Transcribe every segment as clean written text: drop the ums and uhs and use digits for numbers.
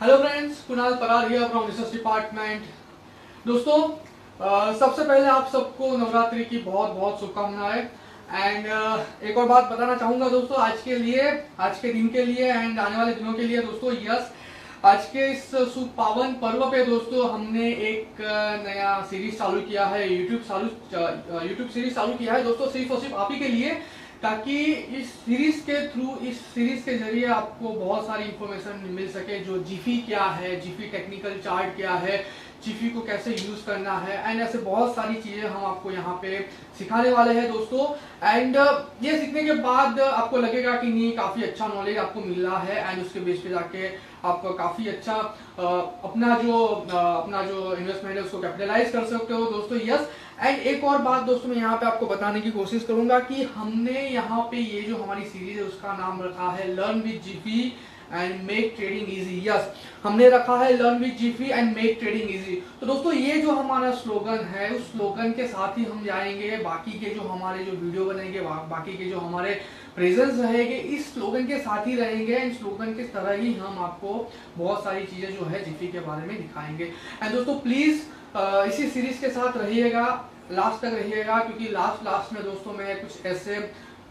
Hello friends, Kunal Parar here from research department. दोस्तों, सबसे पहले आप सबको नवरात्रि की बहुत बहुत शुभकामनाएं। एंड एक और बात बताना चाहूंगा दोस्तों, आज के दिन के लिए एंड आने वाले दिनों के लिए दोस्तों, यस, आज के इस शुभ पावन पर्व पे दोस्तों हमने एक नया सीरीज चालू किया है, यूट्यूब सीरीज चालू किया है दोस्तों, सिर्फ और सिर्फ आप ही के लिए, ताकि इस सीरीज के जरिए आपको बहुत सारी इंफॉर्मेशन मिल सके। जो जीफी क्या है, जीफी टेक्निकल चार्ट क्या है, जीफी को कैसे यूज करना है, एंड ऐसे बहुत सारी चीजें हम आपको यहाँ पे सिखाने वाले हैं दोस्तों। एंड ये सीखने के बाद आपको लगेगा कि नहीं, काफी अच्छा नॉलेज आपको मिल रहा है, एंड उसके बेस पे जाके आप काफी अच्छा अपना जो इन्वेस्टमेंट है उसको कैपिटलाइज कर सकते हो दोस्तों। यस, एंड एक और बात दोस्तों, मैं यहाँ पे आपको बताने की कोशिश करूंगा कि हमने यहाँ पे ये जो हमारी सीरीज है उसका नाम रखा है learn with Jiffy and make trading easy. Yes, हमने रखा है learn with Jiffy and make trading easy. तो दोस्तों, ये जो हमारा स्लोगन है, उस स्लोगन के साथ ही हम जाएंगे। बाकी के जो हमारे जो वीडियो बनेंगे, बाकी के जो हमारे प्रेजेंस रहेंगे, इस स्लोगन के साथ ही रहेंगे। इन स्लोगन के तरह ही हम आपको बहुत सारी चीजें जो है जीफी के बारे में दिखाएंगे। एंड दोस्तों, प्लीज इसी सीरीज के साथ रहिएगा, लास्ट तक रहिएगा, क्योंकि लास्ट में दोस्तों मैं कुछ ऐसे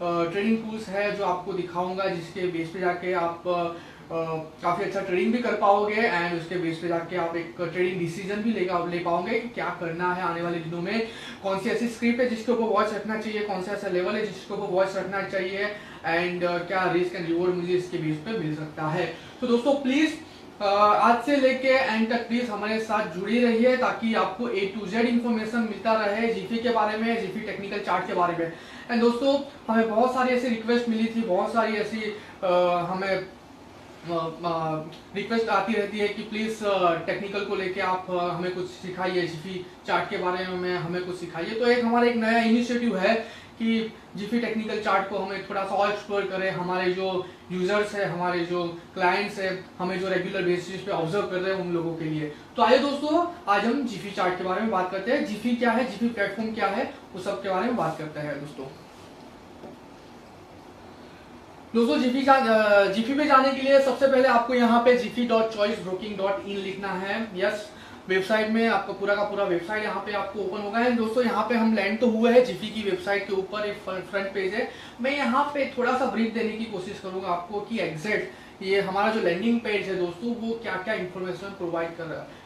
ट्रेडिंग टूल्स है जो आपको दिखाऊंगा, जिसके बेस पे जाके आप काफी अच्छा ट्रेडिंग भी कर पाओगे, एंड उसके बेस पे जाके आप एक ट्रेडिंग डिसीजन भी ले पाओगे कि क्या करना है आने वाले दिनों में, कौन सी ऐसी स्क्रिप्ट है जिसके ऊपर वॉच रखना चाहिए, कौन सा ऐसा लेवल है जिसके ऊपर वॉच रखना चाहिए, एंड क्या रिस्क एंड रिवॉर्ड मुझे इसके बेस पे मिल सकता है। तो दोस्तों, प्लीज आज से लेके एंड तक प्लीज हमारे साथ जुड़ी रहिए, ताकि आपको A to Z इंफॉर्मेशन मिलता रहे जीफी के बारे में, जीफी टेक्निकल चार्ट के बारे में। एंड दोस्तों, हमें बहुत सारी ऐसी रिक्वेस्ट मिली थी, बहुत सारी ऐसी हमें रिक्वेस्ट आती रहती है कि प्लीज टेक्निकल को लेके आप हमें कुछ सिखाइए, जीफी चार्ट के बारे में हमें कुछ सिखाइए। तो हमारा एक नया इनिशिएटिव है कि जीफी टेक्निकल चार्ट को हमें थोड़ा सा और एक्सप्लोर करें। हमारे जो यूजर्स है, हमारे जो क्लाइंट्स है, हमें जो रेगुलर बेसिस पे ऑब्जर्व कर रहे हैं, उन लोगों के लिए। तो आइए दोस्तों, आज हम जीफी चार्ट के बारे में बात करते हैं। जीफी क्या है, जीफी प्लेटफॉर्म क्या है, उस सब के बारे में बात करते हैं दोस्तों। जीफी पे जाने के लिए सबसे पहले आपको यहाँ पे jiffy.choicebroking.in लिखना है। यस, वेबसाइट में आपका पूरा का पूरा वेबसाइट यहाँ पे आपको ओपन होगा है दोस्तों। यहाँ पे हम लैंड तो हुए हैं जीफी की वेबसाइट के ऊपर, एक फ्रंट पेज है। मैं यहाँ पे थोड़ा सा ब्रीफ देने की कोशिश करूंगा आपको कि एग्जैक्ट ये हमारा जो लैंडिंग पेज है दोस्तों, वो क्या क्या इंफॉर्मेशन प्रोवाइड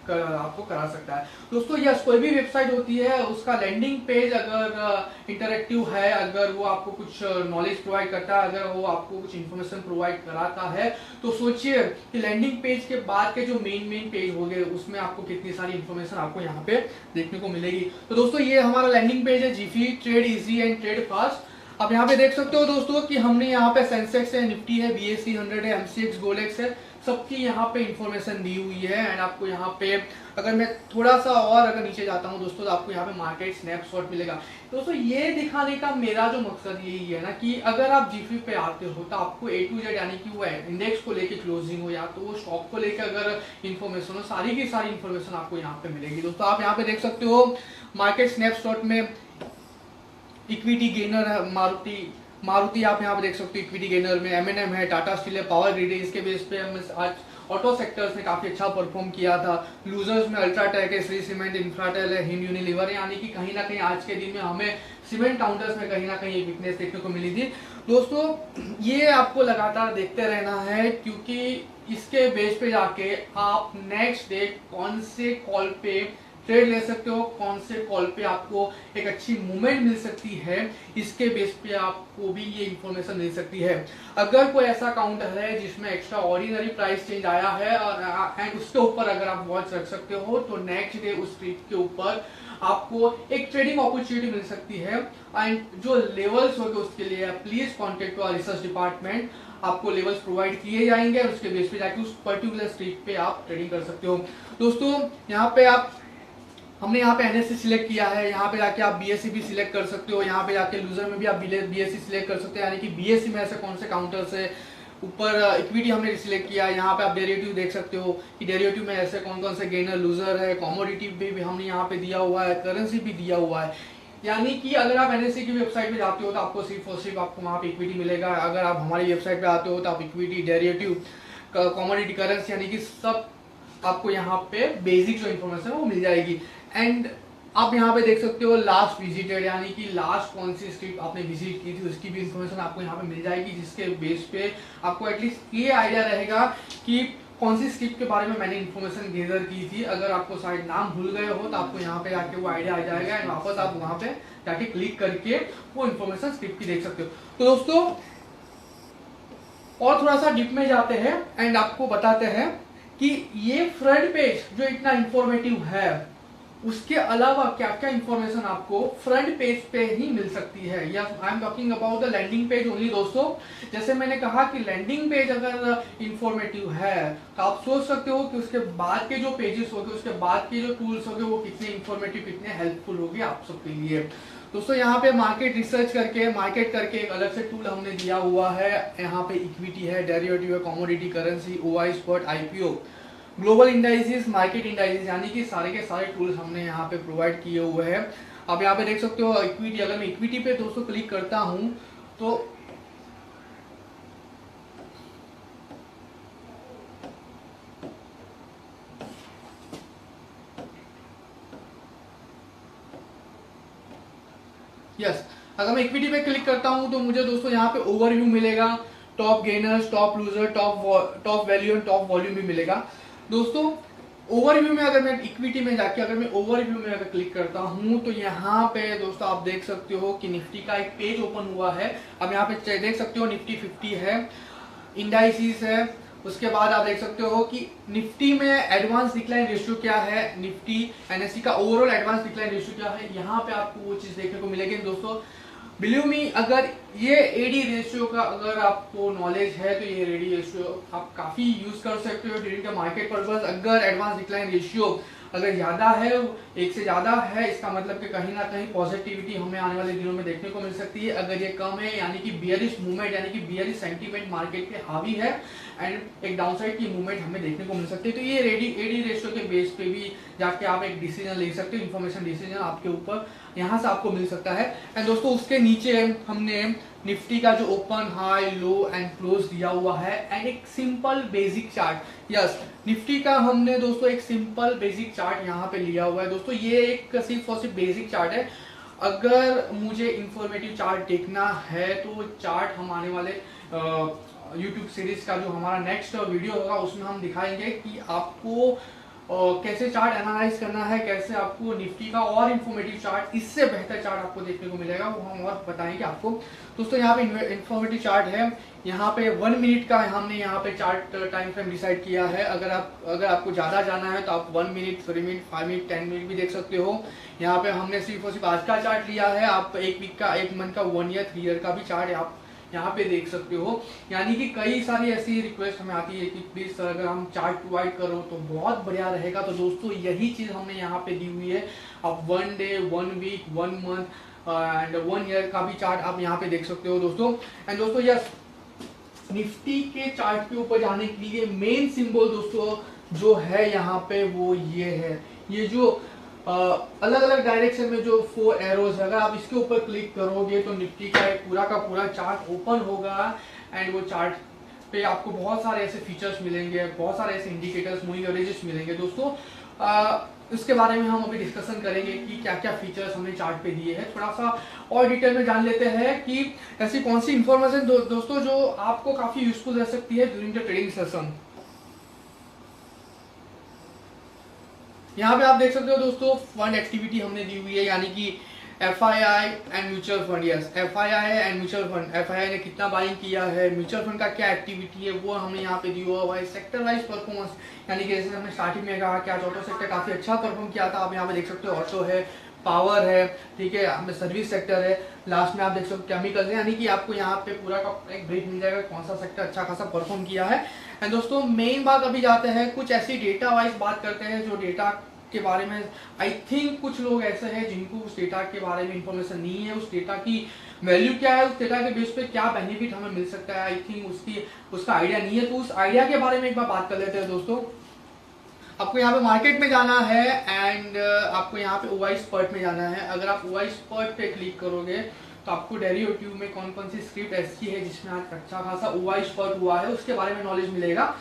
आपको करा सकता है दोस्तों। यस, कोई भी वेबसाइट होती है, उसका लैंडिंग पेज अगर इंटरेक्टिव है, अगर वो आपको कुछ नॉलेज प्रोवाइड करता है, अगर वो आपको कुछ इंफॉर्मेशन प्रोवाइड कराता है, तो सोचिए कि लैंडिंग पेज के बाद के जो मेन पेज हो गए, उसमें आपको कितनी सारी इंफॉर्मेशन आपको यहाँ पे देखने को मिलेगी। तो दोस्तों, ये हमारा लैंडिंग पेज है, Jiffy trade easy and trade fast. आप यहाँ पे देख सकते हो दोस्तों कि हमने यहाँ पे सेंसेक्स है, निफ्टी है, BSE 100 है, MCX गोल्डेक्स है, सबकी यहाँ पे इंफॉर्मेशन दी हुई है। एंड आपको यहाँ पे अगर मैं थोड़ा सा और अगर नीचे जाता हूँ दोस्तों, तो आपको यहाँ पे मार्केट स्नैपशॉट मिलेगा दोस्तों। ये दिखाने का मेरा जो मकसद यही है ना, कि अगर आप जीफी पे आते हो तो आपको A to Z, यानी कि वो इंडेक्स को लेके क्लोजिंग हो या तो वो स्टॉक को लेकर अगर इन्फॉर्मेशन हो, सारी की सारी इन्फॉर्मेशन आपको यहाँ पे मिलेगी दोस्तों। आप यहाँ पे देख सकते हो मार्केट स्नैपशॉट में इक्विटी गेनर है मारुति आप यहाँ पे देख सकते हो। इक्विटी गेनर में M&M है, टाटा स्टील है, पावर ग्रिड है। इसके बेस पे हम आज ऑटो सेक्टर्स ने काफी अच्छा परफॉर्म किया था। लूजर्स में अल्ट्राटेक है, श्री सीमेंट, इंफ्राटेल है, हिंद यूनिलीवर है। यानी कि कहीं ना कहीं आज के दिन में हमें सीमेंट काउंटर्स में कहीं ना कहीं एक वीकनेस देखने को मिली थी दोस्तों। ये आपको लगातार देखते रहना है, क्योंकि इसके बेस पे जाके आप नेक्स्ट डे कौन से कॉल पे ट्रेड ले सकते हो, कौन से कॉल पे आपको एक अच्छी मूवमेंट मिल सकती है, इसके बेस पे आपको भी ये इंफॉर्मेशन मिल सकती है। अगर कोई ऐसा काउंटर है जिसमें एक्स्ट्रा ऑर्डिनरी प्राइस चेंज आया है और एंड उसके ऊपर अगर आप वॉच रख सकते हो, तो नेक्स्ट डे उस ट्रेड के ऊपर आपको एक ट्रेडिंग अपॉर्चुनिटी मिल सकती है। एंड जो लेवल्स होंगे उसके लिए please contact to research department, आपको लेवल्स प्रोवाइड किए जाएंगे और उसके बेस पे जाके उस पर्टिकुलर स्ट्रीट पे आप ट्रेडिंग कर सकते हो दोस्तों। यहाँ पे हमने यहाँ पे NSE सिलेक्ट किया है, यहाँ पे जाके आप BSE भी सिलेक्ट कर सकते हो, यहाँ पे जाके लूजर में भी आप BSE सिलेक्ट कर सकते हो। यानी कि BSE में ऐसे कौन से काउंटर्स है, ऊपर इक्विटी हमने सिलेक्ट किया। यहाँ पे आप डेरिवेटिव देख सकते हो कि डेरिवेटिव में ऐसे कौन कौन से गेनर लूजर है, कॉमोडिटी भी हमने यहाँ पे दिया हुआ है, करेंसी भी दिया हुआ है। यानी कि अगर आप NSE की वेबसाइट पे जाते हो तो आपको सिर्फ और सिर्फ आपको वहाँ पे इक्विटी मिलेगा। अगर आप हमारी वेबसाइट पे आते हो तो आप इक्विटी, डेरिवेटिव, कॉमोडिटी, करेंसी, यानी कि सब आपको यहाँ पे बेसिक जो इन्फॉर्मेशन है वो मिल जाएगी। एंड आप यहाँ पे देख सकते हो लास्ट विजिटेड, यानी कि लास्ट कौन सी स्क्रिप्ट आपने विजिट की थी उसकी भी इन्फॉर्मेशन आपको यहाँ पे मिल जाएगी, जिसके बेस पे आपको एटलीस्ट ये आइडिया रहेगा कि कौन सी स्क्रिप्ट के बारे में मैंने इन्फॉर्मेशन गेदर की थी। अगर आपको शायद नाम भूल गए हो तो आपको यहाँ पे जाके वो आइडिया आ जाएगा एंड वापस आप वहाँ पे जाके क्लिक करके वो इन्फॉर्मेशन स्क्रिप्ट की देख सकते हो। तो दोस्तों और थोड़ा सा डीप में जाते हैं एंड आपको बताते हैं कि ये फ्रंट पेज जो इतना इंफॉर्मेटिव है उसके अलावा क्या क्या इंफॉर्मेशन आपको फ्रंट पेज पे ही मिल सकती है। Yes, I am talking about the landing page only दोस्तों। जैसे मैंने कहा कि लैंडिंग पेज अगर इंफॉर्मेटिव है तो आप सोच सकते हो कि उसके बाद के जो पेजेस होंगे, उसके बाद के जो टूल्स होंगे वो कितने इंफॉर्मेटिव, कितने हेल्पफुल होंगे आप सबके लिए। दोस्तों यहाँ पे मार्केट रिसर्च करके, मार्केट करके एक अलग से टूल हमने दिया हुआ है। यहाँ पे इक्विटी है, डेरिवेटिव है, commodity, currency, OI spot, IPO, global indices, market indices, यानी कि सारे के सारे टूल्स हमने यहाँ पे प्रोवाइड किए हुए हैं। आप यहाँ पे देख सकते हो इक्विटी, अगर मैं इक्विटी पे दोस्तों क्लिक करता हूँ तो यस, अगर मैं इक्विटी पे क्लिक करता हूँ तो मुझे दोस्तों यहाँ पे ओवरव्यू मिलेगा, top gainers, top loser, top value and top volume भी मिलेगा। दोस्तों ओवरव्यू में अगर मैं इक्विटी में जाके अगर मैं ओवरव्यू में अगर क्लिक करता हूं तो यहाँ पे दोस्तों आप देख सकते हो कि निफ्टी का एक पेज ओपन हुआ है। अब यहाँ पे देख सकते हो निफ्टी 50 है, इंडाइसिस है, उसके बाद आप देख सकते हो कि निफ्टी में एडवांस डिक्लाइन रेशियो क्या है, निफ्टी एनएससी का ओवरऑल एडवांस डिक्लाइन रेशियो क्या है, यहाँ पे आपको वो चीज देखने को मिलेगी दोस्तों। बिलीव मी, अगर ये एडी रेशियो का अगर आपको नॉलेज है तो ये एडी रेशियो आप काफी यूज कर सकते हो ड्यूरिंग द मार्केट पर्पस। अगर एडवांस डिक्लाइन रेशियो अगर ज्यादा है, एक से ज्यादा है, इसका मतलब कि कहीं ना कहीं पॉजिटिविटी हमें आने वाले दिनों में देखने को मिल सकती है। अगर ये कम है यानी कि बियरिश मूवमेंट, यानी कि बियरिश सेंटीमेंट मार्केट पे हावी है एंड एक डाउनसाइड की मूवमेंट हमें देखने को मिल सकती है। तो ये एडी रेशियो के बेस पे भी जाके आप एक डिसीजन ले सकते हो, इन्फॉर्मेशन डिसीजन आपके ऊपर यहाँ से आपको मिल सकता है। एंड दोस्तों उसके नीचे हमने निफ्टी का जो open, high, low and close दिया हुआ है एंड एक simple basic chart. Yes, Nifty का हमने दोस्तों एक सिंपल बेसिक चार्ट यहाँ पे लिया हुआ है। दोस्तों ये एक सिर्फ और सिर्फ बेसिक चार्ट है। अगर मुझे इंफॉर्मेटिव चार्ट देखना है तो चार्ट हम आने वाले यूट्यूब सीरीज का जो हमारा नेक्स्ट वीडियो होगा उसमें हम दिखाएंगे कि आपको कैसे चार्ट एनालाइज करना है, कैसे आपको निफ्टी का और इंफॉर्मेटिव चार्ट, इससे बेहतर चार्ट आपको देखने को मिलेगा, वो हम और बताएंगे आपको। दोस्तों यहाँ पे इंफॉर्मेटिव चार्ट है, यहाँ पे 1 मिनट का हमने यहाँ पे चार्ट टाइम फ्रेम डिसाइड किया है। अगर आपको ज्यादा जाना है तो आप 1 मिनट, 3 मिनट, 5 मिनट, 10 मिनट भी देख सकते हो। यहाँ पे हमने सिर्फ और सिर्फ आज का चार्ट लिया है। आप 1 वीक का, 1 मंथ का, 1 ईयर, 3 ईयर का भी चार्ट आप यहाँ पे देख सकते हो। यानी कि कई सारी ऐसी रिक्वेस्ट हमें आती है कि प्लीज सर अगर हम चार्ट प्रोवाइड करो तो बहुत बढ़िया रहेगा। तो दोस्तों यही चीज हमने यहाँ पे दी हुई है। आप 1 day, 1 week, 1 month and 1 year का भी चार्ट आप यहाँ पे देख सकते हो दोस्तों। एंड दोस्तों यस, निफ्टी के चार्ट के ऊपर जाने के लिए मेन सिंबल दोस्तों जो है यहाँ पे वो ये है, ये जो अलग अलग डायरेक्शन में जो 4 एरोज है, अगर आप इसके ऊपर क्लिक करोगे तो निफ्टी का एक पूरा का पूरा चार्ट ओपन होगा एंड वो चार्ट पे आपको बहुत सारे ऐसे फीचर्स मिलेंगे, बहुत सारे ऐसे इंडिकेटर्स, मूविंग एवरेजेस मिलेंगे। दोस्तों इसके बारे में हम अभी डिस्कशन करेंगे कि क्या क्या फीचर्स हमने चार्ट पे दिए हैं। थोड़ा सा और डिटेल में जान लेते हैं कि ऐसी कौन सी इंफॉर्मेशन दोस्तों जो आपको काफी यूजफुल रह सकती है ड्यूरिंग द ट्रेडिंग सेशन। यहाँ पे आप देख सकते हो दोस्तों फंड एक्टिविटी हमने दी हुई है, यानी कि FII and mutual fund. Yes, FII and mutual fund, FII ने कितना बाइंग किया है, म्यूचुअल फंड का क्या एक्टिविटी है वो हमने यहाँ पे दिया हुआ है। सेक्टर वाइज परफॉर्मेंस, यानी कि जैसे हमने स्टार्टिंग में कहा कि आज ऑटो सेक्टर काफी अच्छा परफॉर्म किया था। आप यहाँ पे देख सकते हो ऑटो है, पावर है, ठीक है, हमें सर्विस सेक्टर है, लास्ट में आप देख सकते हो केमिकल है। यानी कि आपको यहाँ पे पूरा का एक ब्रीफ मिल जाएगा कौन सा सेक्टर अच्छा खासा परफॉर्म किया है। एंड दोस्तों मेन बात अभी जाते हैं, कुछ ऐसी डेटा वाइज बात करते हैं जो डेटा के बारे में आई थिंक कुछ लोग ऐसे हैं जिनको उस डेटा के बारे में इंफॉर्मेशन नहीं है, उस डेटा की वैल्यू क्या है, उस डेटा के बेस पे क्या बेनिफिट हमें मिल सकता है, आई थिंक उसका आइडिया नहीं है। तो उस आइडिया के बारे में एक बार बात कर लेते हैं दोस्तों। आपको यहाँ पे मार्केट में जाना है एंड आपको यहाँ पे ओआई स्पर्ट में जाना है। अगर आप ओआई स्पर्ट पे क्लिक करोगे तो आपको डेरिवेटिव में कौन कौन सी स्क्रिप्ट ऐसी है जिसमें आज अच्छा खासा ओआई स्पर्ट हुआ है उसके बारे में नॉलेज मिलेगा।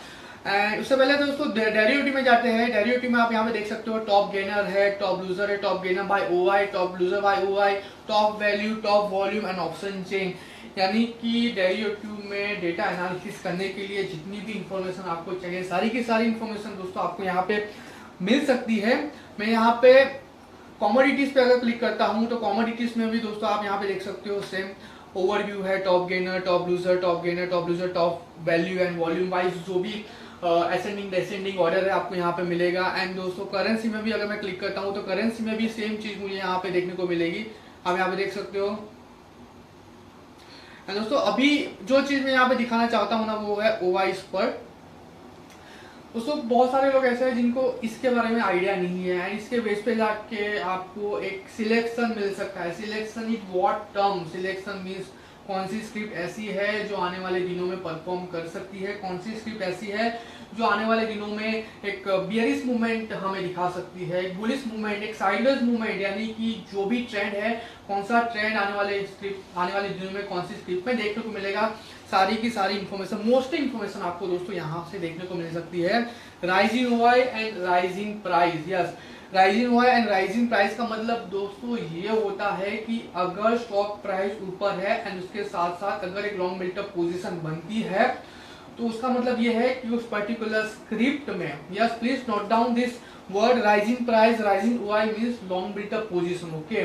एंड उससे पहले दोस्तों डेरिवेटिव में जाते हैं। डेरिवेटिव में आप यहाँ पे देख सकते हो टॉप गेनर है, टॉप लूजर है, top gainer by OI, top loser by OI, top value, top volume and option chain. यानी कि डेरिवेटिव में डेटा एनालिसिस करने के लिए जितनी भी इंफॉर्मेशन आपको चाहिए सारी की सारी इंफॉर्मेशन दोस्तों आपको यहाँ पे मिल सकती है। मैं यहाँ पे कॉमोडिटीज पे अगर क्लिक करता हूँ तो कॉमोडिटीज में भी दोस्तों आप यहाँ पे देख सकते हो सेम ओवरव्यू है, top gainer, top loser, top gainer, top loser, top value and volume wise जो भी असेंडिंग डिसेंडिंग ऑर्डर है आपको यहाँ पे मिलेगा। एंड दोस्तों करेंसी में भी अगर मैं क्लिक करता हूँ तो करेंसी में भी सेम चीज मुझे यहाँ पे देखने को मिलेगी, आप यहाँ पे देख सकते हो। एंड दोस्तों अभी जो चीज मैं यहाँ पे दिखाना चाहता हूँ ना वो है ओवाइस पर। दोस्तों बहुत सारे लोग ऐसे हैं जिनको इसके बारे में आइडिया नहीं है एंड इसके बेस पे जाके आपको एक सिलेक्शन मिल सकता है। Selection is what term, selection means कौन सी स्क्रिप्ट ऐसी है जो आने वाले दिनों में परफॉर्म कर सकती है, कौन सी स्क्रिप्ट ऐसी है जो आने वाले दिनों में एक बियरिश मूवमेंट हमें दिखा सकती है, एक बुलिश मूवमेंट, एक साइडवेज मूवमेंट, यानी कि जो भी ट्रेंड है कौन सा ट्रेंड आने वाले दिनों में कौन सी स्क्रिप्ट में देखने को मिलेगा। सारी की सारी इंफॉर्मेशन, मोस्ट इंफॉर्मेशन आपको दोस्तों यहाँ से देखने को मिल सकती है। Rising OI and rising price, yes rising OI and rising price का मतलब दोस्तों ये होता है कि अगर स्टॉक प्राइस ऊपर है एंड उसके साथ साथ अगर एक लॉन्ग बिल्टअप पोजीशन बनती है तो उसका मतलब ये है कि उस पर्टिकुलर स्क्रिप्ट में, yes please note down this word rising price, rising OI means long built up position, okay.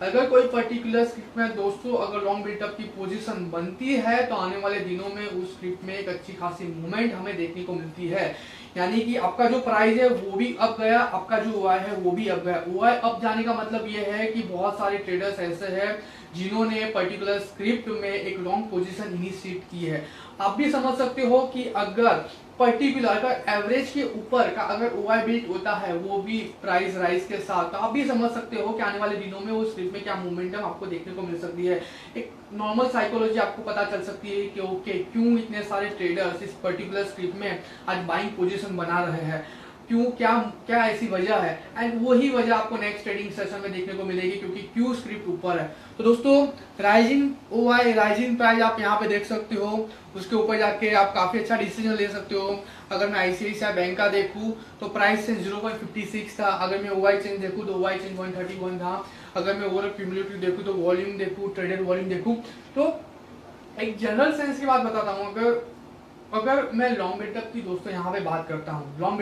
अगर कोई पर्टिकुलर स्क्रिप्ट में दोस्तों अगर लॉन्ग बिल्टअप की पोजीशन बनती है तो आने वाले दिनों में उस स्क्रिप्ट में एक अच्छी खासी मूवमेंट हमें देखने को मिलती है। यानी कि आपका जो प्राइस है वो भी अप गया, आपका जो ओआई है वो भी अप गया। ओआई अप जाने का मतलब ये है कि बहुत सारे ट्रेडर्स ऐसे हैं जिन्होंने पर्टिकुलर स्क्रिप्ट में एक लॉन्ग पोजीशन इनिशिएट की है। आप भी समझ सकते हो कि अगर पर्टिकुलर का एवरेज के ऊपर का अगर ओआई बिल्ट होता है वो भी प्राइस राइज के साथ, तो आप भी समझ सकते हो कि आने वाले दिनों में वो स्क्रिप्ट में क्या मोमेंटम आपको देखने को मिल सकती है। एक नॉर्मल साइकोलॉजी आपको पता चल सकती है कि ओके क्यों इतने सारे ट्रेडर्स इस पर्टिकुलर स्क्रिप्ट में आज बाइंग पोजीशन बना रहे हैं, क्यों, क्या क्या ऐसी वजह है। एंड वही वजह आपको नेक्स्ट ट्रेडिंग सेशन में देखने को मिलेगी क्योंकि क्यू स्क्रिप्ट ऊपर है। तो दोस्तों राइजिंग ओआई, राइजिंग प्राइस आप यहाँ पे देख सकते हो, उसके ऊपर जाके आप काफी अच्छा डिसीजन ले सकते हो। अगर मैं आईसीआईसीआई बैंक का देखूं तो प्राइस चेंज 0.56 था, अगर मैं ओआई चेंज देखूं तो ओआई चेंज 131 था, अगर मैं ओवरऑल क्यूमुलेटिव देखूं तो वॉल्यूम देखूं, ट्रेडेड वॉल्यूम देखूं। तो एक जनरल सेंस की बात बताता हूँ, अगर मैं लॉन्ग बिल्टअप की दोस्तों यहाँ पे बात करता हूँ, लॉन्ग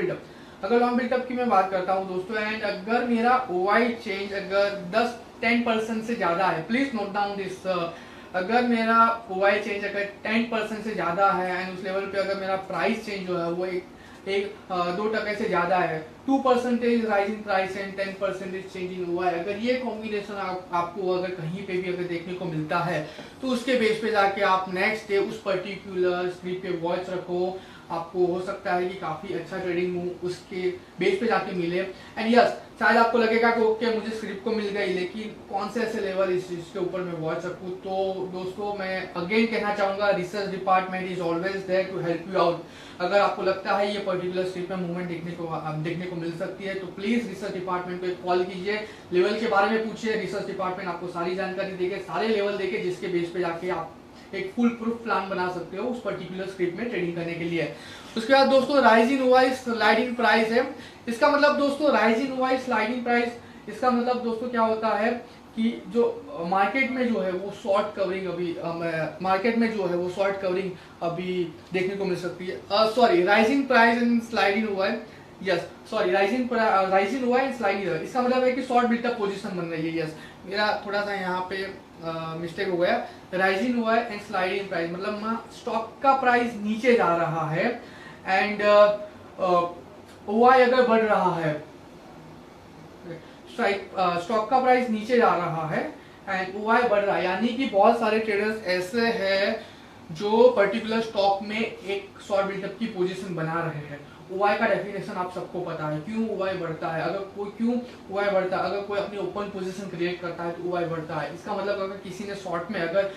बिल्टअप की मैं बात करता हूँ दोस्तों, एंड अगर मेरा ओआई चेंज अगर 10% से ज्यादा है, प्लीज नोट डाउन दिस, अगर मेरा ओआई चेंज अगर 10% से ज्यादा है एंड उस लेवल पे अगर मेरा प्राइस चेंज जो है वो एक 2% से ज्यादा है, 2% rising price and 10% change in OI, अगर ये कॉम्बिनेशन आपको अगर कहीं पे भी अगर देखने को मिलता है तो उसके बेस पे जाके आप नेक्स्ट डे उस पर्टिकुलर स्क्रिप्ट पे वॉच रखो। आपको हो सकता है कि काफी अच्छा ट्रेडिंग मूव उसके बेस पे जाके मिले। एंड यस शायद आपको लगेगा कि ओके मुझे स्क्रिप्ट को मिल गई लेकिन कौन से ऐसे लेवल इसके ऊपर मैं वॉच रखूं। तो दोस्तों मैं अगेन कहना चाहूंगा research department is always there to help you out. अगर आपको लगता है ये पर्टिकुलर स्क्रिप्ट में मूवमेंट देखने को मिल सकती है तो प्लीज रिसर्च डिपार्टमेंट को एक कॉल कीजिए, लेवल के बारे में पूछिए, रिसर्च डिपार्टमेंट आपको सारी जानकारी देके सारे लेवल देके जिसके बेस पे जाके आप एक फुल प्रूफ प्लान बना सकते हो उस पर्टिकुलर स्क्रिप्ट में ट्रेडिंग करने के लिए। उसके बाद दोस्तों राइजिंग ओआई स्लाइडिंग प्राइस है। इसका मतलब दोस्तों राइजिंग ओआई स्लाइडिंग प्राइस, इसका मतलब दोस्तों क्या होता है कि जो मार्केट में जो है वो शॉर्ट कवरिंग अभी मार्केट में जो है वो शॉर्ट कवरिंग अभी देखने को मिल सकती है। Sorry rising price and sliding OI, yes sorry rising OI and sliding, इसका मतलब है कि शॉर्ट बिल्टअप पोजीशन बन रही है। यस मेरा थोड़ा सा यहाँ पे मिस्टेक हो गया। Rising OI and sliding price मतलब स्टॉक का प्राइस नीचे जा रहा है एंड ओआई अगर बढ़ रहा है, स्टॉक का प्राइस नीचे जा रहा है एंड ओआई बढ़ रहा है, यानी कि बहुत सारे ट्रेडर्स ऐसे हैं जो पर्टिकुलर स्टॉक में एक शॉर्ट बिल्टअप की पोजीशन बना रहे हैं। ओआई का डेफिनेशन आप सबको पता है, क्यों ओआई बढ़ता है, अगर कोई क्यों ओआई बढ़ता है, अगर कोई अपनी ओपन पोजीशन क्रिएट करता है तो ओआई बढ़ता है। इसका मतलब अगर किसी ने शॉर्ट में अगर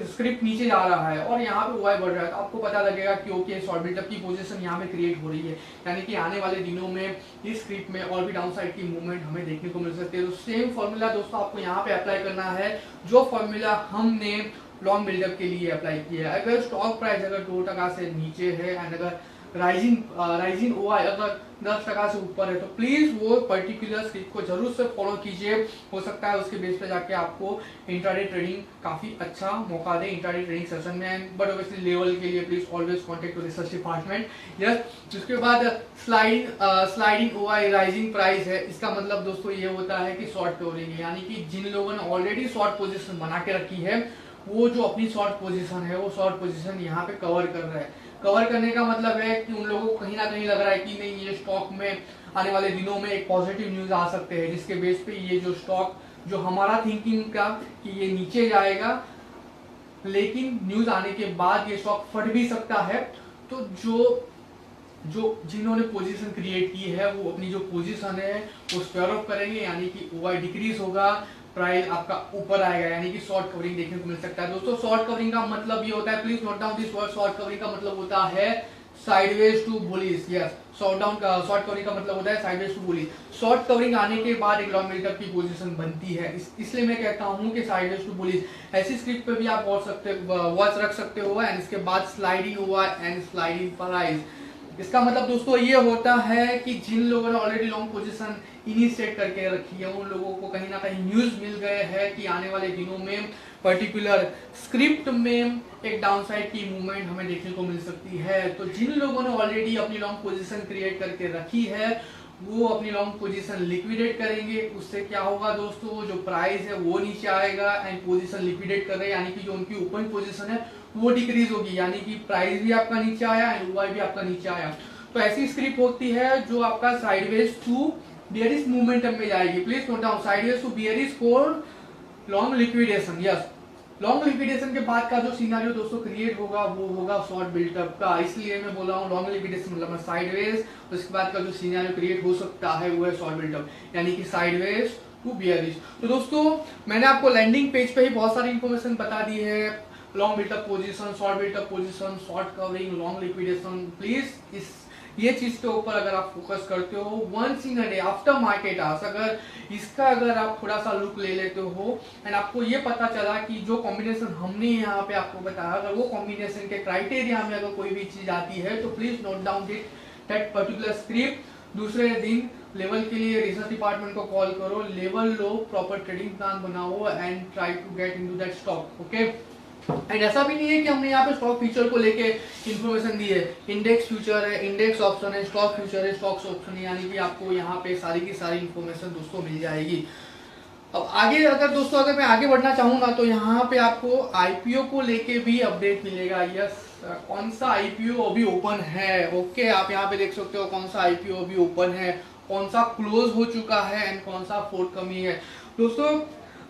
स्क्रिप्ट नीचे जा रहा है और यहाँ पे ओआई बढ़ रहा है तो आपको पता लगेगा कि ओके शॉर्ट बिल्टअप की पोजीशन यहाँ पे क्रिएट हो रही है, यानी कि आने वाले दिनों में इस स्क्रिप्ट में और भी डाउन साइड की मूवमेंट हमें देखने को मिल सकती है। तो सेम फॉर्मूला दोस्तों आपको यहाँ पे अप्लाई करना है जो फॉर्मूला हमने लॉन्ग बिल्डअप के लिए अप्लाई किया है। अगर स्टॉक प्राइस अगर 2% से नीचे है एंड अगर राइजिंग ओआई अगर 10% से ऊपर है तो प्लीज वो पर्टिकुलर स्क्रिप्ट को जरूर से फॉलो कीजिए। हो सकता है उसके बेस पे जाके आपको इंट्राडे ट्रेडिंग काफी अच्छा मौका दे इंट्राडे ट्रेडिंग सेशन में। बट ऑब्वियसली लेवल के लिए please always contact to research department. Yes, उसके बाद स्लाइडिंग ओआई राइजिंग प्राइस है। इसका मतलब दोस्तों ये होता है कि शॉर्ट कवरिंग है, यानी कि जिन लोगों ने ऑलरेडी शॉर्ट पोजीशन बना के रखी है वो जो अपनी शॉर्ट पोजीशन है वो शॉर्ट पोजीशन यहाँ पे कवर कर रहा है। कवर करने का मतलब है कि उन लोगों को कहीं ना कहीं लग रहा है कि नहीं, ये स्टॉक में आने वाले दिनों में एक पॉजिटिव न्यूज आ सकते हैं जिसके बेस पे ये जो स्टॉक जो हमारा थिंकिंग का कि ये नीचे जाएगा, लेकिन न्यूज आने के बाद ये स्टॉक फट भी सकता है। तो जो जिन्होंने पोजीशन क्रिएट की है वो अपनी जो पोजीशन है वो स्क्वायर ऑफ करेंगे, यानी कि ओआई डिक्रीज होगा, प्राइस आपका ऊपर आएगा, यानी कि शॉर्ट कवरिंग देखने को मिल सकता है। दोस्तों शॉर्ट कवरिंग का मतलब ये होता है, please note down this word, short covering का मतलब होता है sideways to bullish. Yes, short covering का मतलब होता है sideways to bullish. Short covering आने के बाद एक लॉन्ग मिडकैप की पोजीशन बनती है, इसलिए मैं कहता हूं कि साइडवेज टू बुलिश। ऐसी स्क्रिप्ट पे भी आप वॉच रख सकते हो। एंड इसके बाद स्लाइडिंग हुआ एंड स्लाइडिंग प्राइस। इसका मतलब दोस्तों ये होता है कि जिन लोगों ने ऑलरेडी लॉन्ग पोजीशन इनिशिएट करके रखी है उन लोगों को कहीं ना कहीं न्यूज मिल गए हैं कि आने वाले दिनों में पर्टिकुलर स्क्रिप्ट में एक डाउनसाइड की मूवमेंट हमें देखने को मिल सकती है। तो जिन लोगों ने ऑलरेडी अपनी लॉन्ग पोजीशन क्रिएट करके रखी है वो अपनी लॉन्ग पोजीशन लिक्विडेट करेंगे। उससे क्या होगा दोस्तों, जो प्राइस है वो नीचे आएगा एंड पोजीशन लिक्विडेट कर रहे हैं, यानी कि जो उनकी ओपन पोजीशन है वो डिक्रीज होगी, यानी कि प्राइस भी आपका नीचे आया एंड ओआई भी आपका नीचे आया। तो ऐसी स्क्रिप्ट होती है जो आपका साइडवेज टू बियरिश मूवमेंटम में जाएगी। Please note down, sideways to bearish for long liquidation. Yes, long liquidation के बाद का जो सिनेरियो दोस्तों क्रिएट होगा वो होगा शॉर्ट बिल्टअप का। इसलिए मैं बोल रहा हूँ लॉन्ग लिक्विडेशन मतलब साइडवेज, उसके बाद का जो सिनेरियो क्रिएट हो सकता है वो है शॉर्ट बिल्टअप, यानी कि साइडवेज टू बियरिश। तो दोस्तों मैंने आपको लैंडिंग पेज पे ही बहुत सारी इंफॉर्मेशन बता दी है, long built up position, short built up position, short covering, long liquidation. Please ये चीज के ऊपर अगर आप फोकस करते हो once in a day after market hours, अगर आप थोड़ा सा लुक ले लेते हो एंड आपको ये पता चला कि जो कॉम्बिनेशन हमने यहाँ पे आपको बताया अगर वो कॉम्बिनेशन के क्राइटेरिया में अगर कोई भी चीज आती है तो please note down that particular script. दूसरे दिन लेवल के लिए रिसर्च डिपार्टमेंट को कॉल करो, लेवल लो, प्रॉपर ट्रेडिंग प्लान बनाओ and try to get into that stock. Okay, and ऐसा भी नहीं है कि हमने यहाँ पे स्टॉक फ्यूचर को लेके इंफॉर्मेशन दी है। इंडेक्स फ्यूचर है, इंडेक्स ऑप्शन है, स्टॉक फ्यूचर है, स्टॉक्स ऑप्शन है, यानी कि आपको यहाँ पे सारी की सारी इंफॉर्मेशन दोस्तों मिल जाएगी। अब आगे अगर मैं आगे बढ़ना चाहूँ ना तो यहाँ पे आपको आईपीओ को लेके भी अपडेट मिलेगा। यस, कौन सा आईपीओ अभी ओपन है। ओके, आप यहाँ पे देख सकते हो कौन सा आईपीओ अभी ओपन है, कौन सा क्लोज हो चुका है एंड कौन सा फोर्टकमिंग है। दोस्तों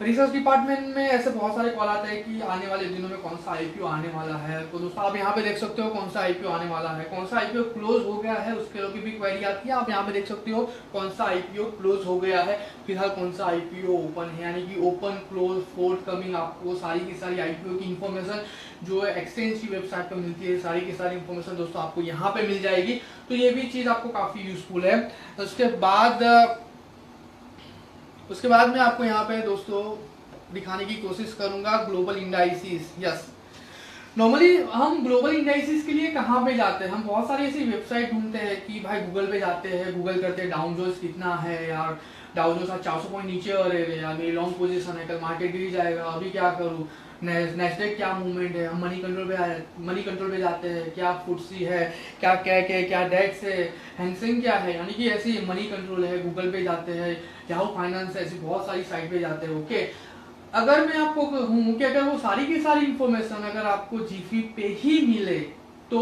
रिसर्च डिपार्टमेंट में ऐसे बहुत सारे कॉल आते हैं कि आने वाले दिनों में कौन सा आईपीओ आने वाला है। तो दोस्तों आप यहाँ पे देख सकते हो कौन सा आईपीओ आने वाला है, कौन सा आईपीओ क्लोज हो गया है, उसके लोग भी क्वेरी आती है। आप यहाँ पे देख सकते हो कौन सा आईपीओ क्लोज हो गया है, फिलहाल कौन सा आईपीओ ओपन है, यानी कि ओपन, क्लोज, फोर्टकमिंग, आपको सारी की सारी आईपीओ की इंफॉर्मेशन जो एक्सचेंज की वेबसाइट पर मिलती है सारी की सारी इंफॉर्मेशन दोस्तों आपको यहाँ पे मिल जाएगी। तो ये भी चीज आपको काफी यूजफुल है। उसके बाद में आपको यहाँ पे दोस्तों दिखाने की कोशिश करूंगा ग्लोबल इंडाइसिस। यस, नॉर्मली हम ग्लोबल इंडाइसिस के लिए कहाँ पे जाते हैं, हम बहुत सारी ऐसी वेबसाइट ढूंढते हैं कि भाई गूगल पे जाते हैं, गूगल करते हैं डाउ जोन्स कितना है यार, डाउ जोन्स 400 पॉइंट नीचे आ रहे हैं यार, मेरी लॉन्ग पोजीशन है, कल मार्केट गिर जाएगा, अभी क्या करूँ, नेस्डेक क्या मूवमेंट है, हम मनी कंट्रोल पे जाते हैं, क्या फुटसी है, क्या कैक है, क्या डेक्स है, हैंगसेंग क्या है, यानी कि ऐसी मनी कंट्रोल है, गूगल पे जाते हैं, याहू फाइनेंस है, ऐसी बहुत सारी साइट पे जाते हैं। ओके, अगर मैं आपको कहूँ कि अगर वो सारी की सारी इंफॉर्मेशन अगर आपको जीफी पे ही मिले तो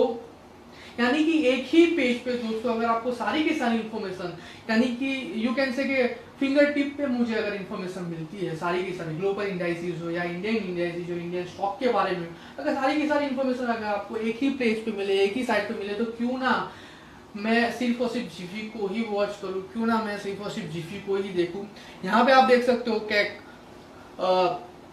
यानी कि एक ही पेज पे दोस्तों अगर आपको सारी की सारी इंफॉर्मेशन यानी कि यू कैन से के फिंगर टिप पे मुझे अगर इंफॉर्मेशन मिलती है सारी की सारी ग्लोबल इंडाइसिस हो या इंडियन इंडाइसिस हो, इंडियन स्टॉक के बारे में, अगर सारी की सारी इंफॉर्मेशन अगर आपको एक ही पेज पे मिले, एक ही साइट पे मिले, तो क्यों ना मैं सिर्फ और सिर्फ जीफी को ही वॉच करूँ, क्यों ना मैं सिर्फ और सिर्फ जीफी को ही देखूँ। यहाँ पे आप देख सकते हो कैक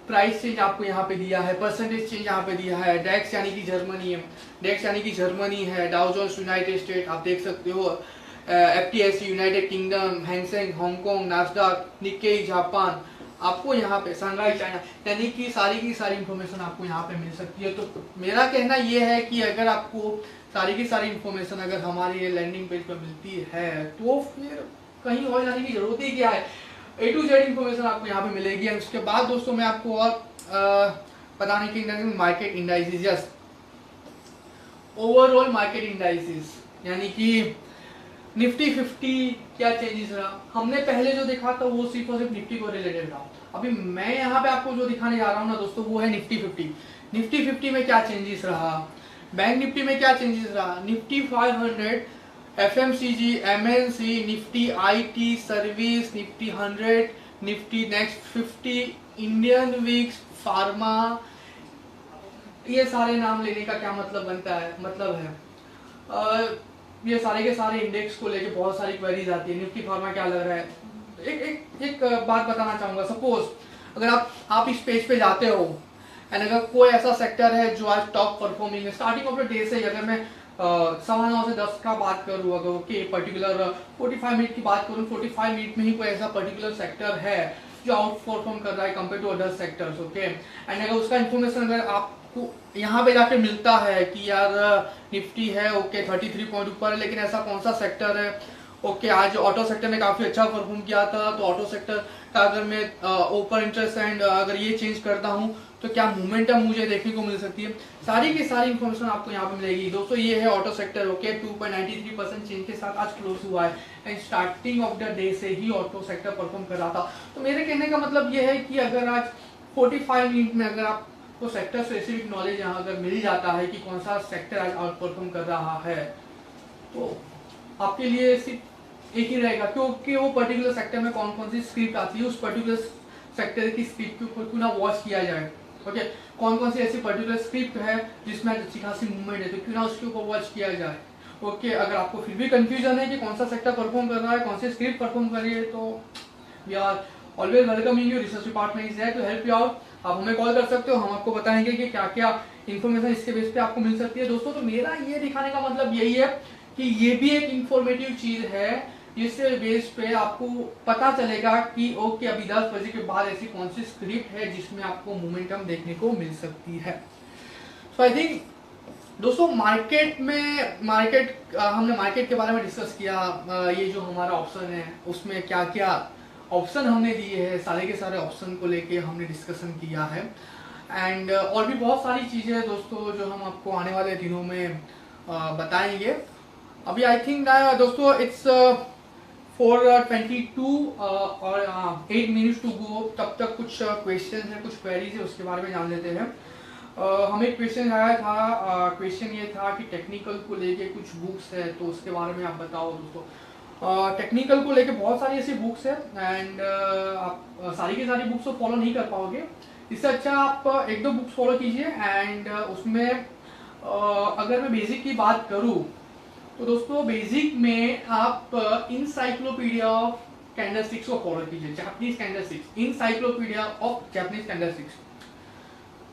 प्राइस चेंज आपको यहाँ पे दिया है, परसेंटेज चेंज यहाँ पे दिया है, डेक्स यानी कि जर्मनी है, डेक्स यानी कि जर्मनी है, डाउ जोन्स यूनाइटेड स्टेट आप देख सकते हो, FTSE United Kingdom, Hang Seng Hong Kong, Nasdaq, Nikkei Japan, आपको यहाँ पे शंघाई चाइना यानी कि सारी की सारी इंफॉर्मेशन आपको यहाँ पे मिल सकती है। तो मेरा कहना ये है कि अगर आपको सारी की सारी इंफॉर्मेशन अगर हमारी लैंडिंग पेज पर मिलती है तो फिर कहीं और जाने की जरूरत ही क्या है। A to Z इंफॉर्मेशन आपको यहाँ पे मिलेगी। और उसके बाद दोस्तों मैं आपको और बताने की market indices, yes overall market indices यानी कि निफ्टी 50 क्या चेंजेस रहा। हमने पहले जो देखा था वो सिर्फ और सिर्फ निफ्टी को रिलेटेड रहा। अभी मैं यहाँ पे आपको जो दिखाने जा रहा हूँ ना दोस्तों वो है निफ्टी 50। निफ्टी 50 में क्या चेंजेस रहा, बैंक निफ्टी में क्या चेंजेस रहा, Nifty 500, FMCG, MNC, Nifty IT service, Nifty 100, Nifty next 50, Indian VIX, pharma, ये सारे नाम लेने का क्या मतलब बनता है, मतलब है ये सारे के सारे इंडेक्स को लेके बहुत सारी क्वेरीज आती है। निफ्टी फार्मा क्या लग रहा है। एक बात बताना चाहूंगा, सपोज अगर आप इस पेज पे जाते हो एंड अगर कोई ऐसा सेक्टर है जो आज टॉप परफॉर्मिंग है स्टार्टिंग ऑफ द डे से, अगर मैं 9:15 से 10 का बात करूँ, अगर ओके पर्टिकुलर 45 मिनट की बात करूँ, 45 मिनट में ही कोई ऐसा पर्टिकुलर सेक्टर है जो आउट परफॉर्म कर रहा है compare to other sectors, okay, and अगर उसका इन्फॉर्मेशन अगर आपको यहाँ पे जाके मिलता है कि यार निफ्टी है ओके 33 पॉइंट ऊपर है, लेकिन ऐसा कौन सा सेक्टर है, ओके आज ऑटो सेक्टर ने काफी अच्छा परफॉर्म किया था, तो ऑटो सेक्टर का अगर मैं ओपन इंटरेस्ट एंड अगर ये चेंज करता हूँ तो क्या मोमेंटम मुझे देखने को मिल सकती है। सारी की सारी इन्फॉर्मेशन आपको यहाँ पे मिलेगी दोस्तों। ये है ऑटो सेक्टर, ओके 2.93% चेंज के साथ आज क्लोज हुआ है and starting of the day से ही ऑटो सेक्टर परफॉर्म कर रहा था। तो मेरे कहने का मतलब ये है कि अगर आज 45 मिनट में अगर आपको सेक्टर स्पेसिफिक नॉलेज यहाँ अगर मिल जाता है कि कौन सा सेक्टर आज आउट परफॉर्म कर रहा है, तो आपके लिए सिर्फ एक ही रहेगा क्योंकि वो पर्टिकुलर सेक्टर में कौन कौन सी स्क्रिप्ट आती है, उस पर्टिकुलर सेक्टर की स्क्रिप्ट के ऊपर क्यों ना वॉच किया जाए, ओके कौन कौन सी ऐसी पर्टिकुलर स्क्रिप्ट है जिसमें अच्छी खासी मूवमेंट है तो क्यों ना उसके ऊपर वॉच किया जाए, ओके। अगर आपको फिर भी कंफ्यूजन है कि कौन सा सेक्टर परफॉर्म कर रहा है, कौन सी स्क्रिप्ट परफॉर्म कर रही है, तो we are always welcoming you, research department is there to help you out. आप हमें कॉल कर सकते हो, हम आपको बताएंगे कि क्या क्या इन्फॉर्मेशन इसके बेस पे आपको मिल सकती है दोस्तों। तो मेरा ये दिखाने का मतलब यही है कि ये भी एक इंफॉर्मेटिव चीज है जिससे बेस पे आपको पता चलेगा कि ओके अभी 10 बजे के बाद ऐसी कौन सी स्क्रिप्ट है जिसमें आपको मोमेंटम देखने को मिल सकती है। सो आई थिंक दोस्तों हमने मार्केट के बारे में डिस्कस किया। ये जो हमारा ऑप्शन है उसमें क्या क्या ऑप्शन हमने दिए हैं, सारे के सारे ऑप्शन को लेके हमने डिस्कशन किया है एंड और भी बहुत सारी चीजें हैं दोस्तों जो हम आपको आने वाले दिनों में बताएंगे। अभी आई थिंक दोस्तों इट्स 4:22 और 8 मिनट्स टू गो। तब तक कुछ क्वेश्चन है, कुछ क्वेरीज है, उसके बारे में जान लेते हैं। हमें क्वेश्चन आया था, क्वेश्चन ये था कि टेक्निकल को लेके कुछ बुक्स है तो उसके बारे में आप बताओ दोस्तों। टेक्निकल को लेके बहुत सारी ऐसी बुक्स है एंड आप सारी की सारी बुक्स को फॉलो नहीं कर पाओगे, इससे अच्छा आप एक दो बुक्स फॉलो कीजिए एंड उसमें अगर मैं बेसिक की बात करूँ तो दोस्तों बेसिक में आप इनसाइक्लोपीडिया ऑफ कैंडलस्टिक्स को फॉलो कीजिए, Japanese candlesticks, encyclopaedia of Japanese candlesticks.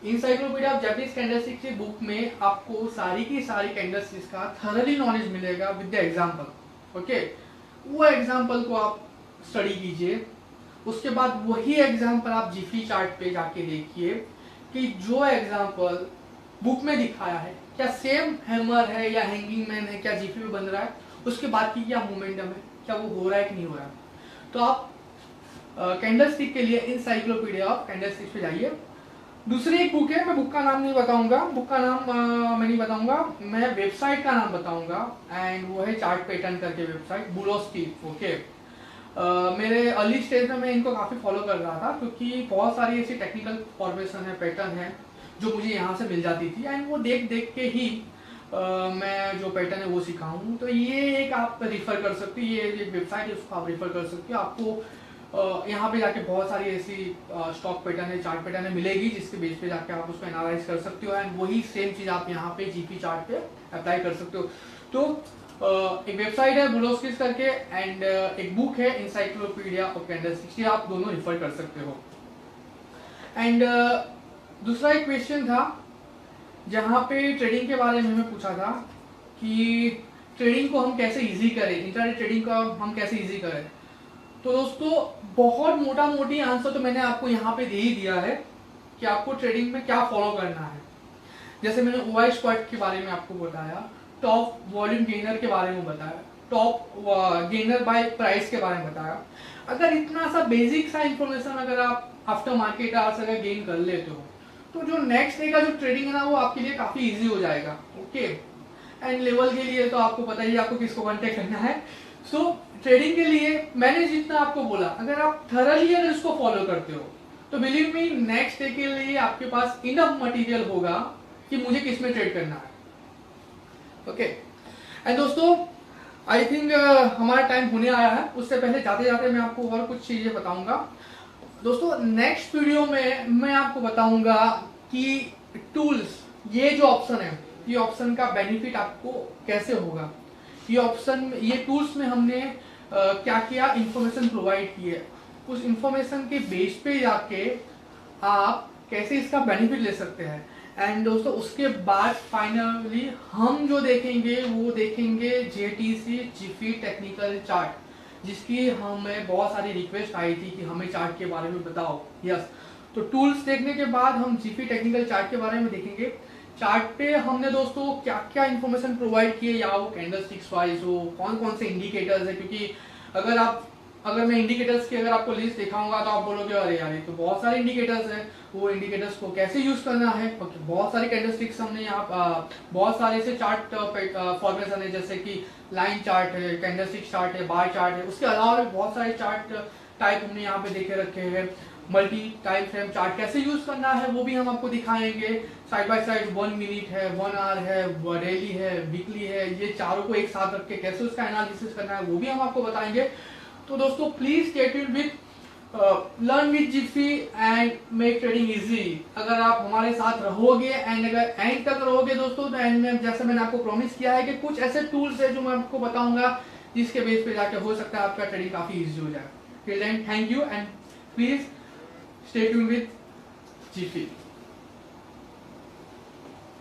Encyclopaedia of Japanese candlesticks की बुक में आपको सारी की सारी कैंडलस्टिक्स का थरली नॉलेज मिलेगा विद द एग्जांपल, ओके। वो एग्जांपल को आप स्टडी कीजिए, उसके बाद वही एग्जांपल आप जिफी चार्ट पे जाके देखिए कि जो एग्जांपल बुक में दिखाया है क्या सेम हैमर है या हैंगिंग मैन है, क्या जीपी में बन रहा है, उसके बाद की क्या मोमेंटम है, क्या वो हो रहा है कि नहीं हो रहा है। तो आप कैंडलस्टिक के लिए इनसाइक्लोपीडिया ऑफ कैंडलस्टिक्स पे जाइए। दूसरी एक बुक है, मैं बुक का नाम नहीं बताऊंगा, बुक का नाम मैं नहीं बताऊंगा, मैं वेबसाइट का नाम बताऊंगा एंड वो है चार्ट पैटर्न करके वेबसाइट, बुलोस्की, ओके। मेरे अर्ली स्टेज में मैं इनको काफी फॉलो कर रहा था क्योंकि बहुत सारी ऐसी टेक्निकल फॉर्मेशन है, पैटर्न है जो मुझे यहाँ से मिल जाती थी एंड वो देख देख के ही मैं जो पैटर्न है वो सीखा हूँ। तो ये एक आप रेफर कर सकते हो, ये एक वेबसाइट है उसको आप रेफर कर सकते हो। आपको यहाँ पे जाके बहुत सारी ऐसी स्टॉक पैटर्न है, चार्ट पैटर्न है मिलेगी जिसके बेस पे जाके आप उसको एनालाइज कर सकते हो एंड वही सेम चीज आप यहाँ पे जीपी चार्ट पे अप्लाई कर सकते हो। तो एक वेबसाइट है बुलोस्की करके एंड एक बुक है इनसाइक्लोपीडिया ऑफ कैंडलस्टिक्स, आप दोनों रेफर कर सकते हो। एंड दूसरा एक क्वेश्चन था जहाँ पे ट्रेडिंग के बारे में हमें पूछा था कि ट्रेडिंग को हम कैसे इजी करें, इंट्राडे ट्रेडिंग को हम कैसे इजी करें। तो दोस्तों बहुत मोटा मोटी आंसर तो मैंने आपको यहाँ पे दे ही दिया है कि आपको ट्रेडिंग में क्या फॉलो करना है। जैसे मैंने OI स्क्वाट के बारे में आपको बताया, टॉप वॉल्यूम गेनर के बारे में बताया, टॉप गेनर बाय प्राइस के बारे में बताया। अगर इतना सा बेसिक सा इंफॉर्मेशन अगर आप आफ्टर मार्केट आवर्स अगर गेन कर लेते हो तो जो नेक्स्ट डे का जो ट्रेडिंग है ना वो आपके लिए काफी इजी हो जाएगा। ओके, एंड लेवल के लिए तो आपको पता ही है आपको किसको कांटेक्ट करना है। सो ट्रेडिंग के लिए मैंने जितना आपको बोला, अगर आप थरली अगर इसको फॉलो करते हो तो बिलीव मी नेक्स्ट डे के लिए आपके पास इनफ मटेरियल होगा कि मुझे किस में ट्रेड करना है। ओके एंड दोस्तों आई थिंक हमारा टाइम होने आया है। उससे पहले जाते जाते मैं आपको और कुछ चीजें बताऊंगा। दोस्तों नेक्स्ट वीडियो में मैं आपको बताऊंगा कि टूल्स, ये जो ऑप्शन है, ये ऑप्शन का बेनिफिट आपको कैसे होगा। ये ऑप्शन, ये टूल्स में हमने क्या क्या इंफॉर्मेशन प्रोवाइड की है, उस इंफॉर्मेशन के बेस पे जाके आप कैसे इसका बेनिफिट ले सकते हैं। एंड दोस्तों उसके बाद फाइनली हम जो देखेंगे वो देखेंगे JTC जिफी टेक्निकल चार्ट, जिसकी हमें बहुत सारी रिक्वेस्ट आई थी कि हमें चार्ट के बारे में बताओ। यस, तो टूल्स देखने के बाद हम जिफी टेक्निकल चार्ट के बारे में देखेंगे। चार्ट पे हमने दोस्तों क्या क्या इन्फॉर्मेशन प्रोवाइड की है, या वो कैंडल स्टिक्स वाइज हो, कौन कौन से इंडिकेटर्स है, क्योंकि अगर मैं इंडिकेटर्स की अगर आपको लिस्ट दिखाऊंगा तो आप बोलोगे अरे यार ये तो बहुत सारे इंडिकेटर्स हैं, वो इंडिकेटर्स को कैसे यूज करना है। बहुत सारे कैंडल स्टिक्स हमने यहाँ बहुत सारे से चार्ट फॉर्मेशन है, जैसे कि लाइन चार्ट है, कैंडल स्टिक चार्ट है, बार चार्ट है। उसके अलावा भी बहुत सारे चार्ट टाइप हमने यहाँ पे देखे रखे हैं। मल्टी टाइम फ्रेम चार्ट कैसे यूज करना है वो भी हम आपको दिखाएंगे। साइड बाय साइड 1 मिनट है, 1 आवर है, डेली है, वीकली है, ये चारों को एक साथ रख के कैसे उसका एनालिसिस करना है वो भी हम आपको बताएंगे। तो दोस्तों please stay tuned with learn with Zifi and make trading easy. अगर आप हमारे साथ रहोगे एंड अगर एंड तक रहोगे दोस्तों, तो एंड में जैसे मैंने आपको प्रॉमिस किया है कि कुछ ऐसे टूल्स है जो मैं आपको बताऊंगा जिसके बेस पे जाके हो सकता है आपका ट्रेडिंग काफी इजी हो जाए। Till then thank you and please stay tuned with Zifi.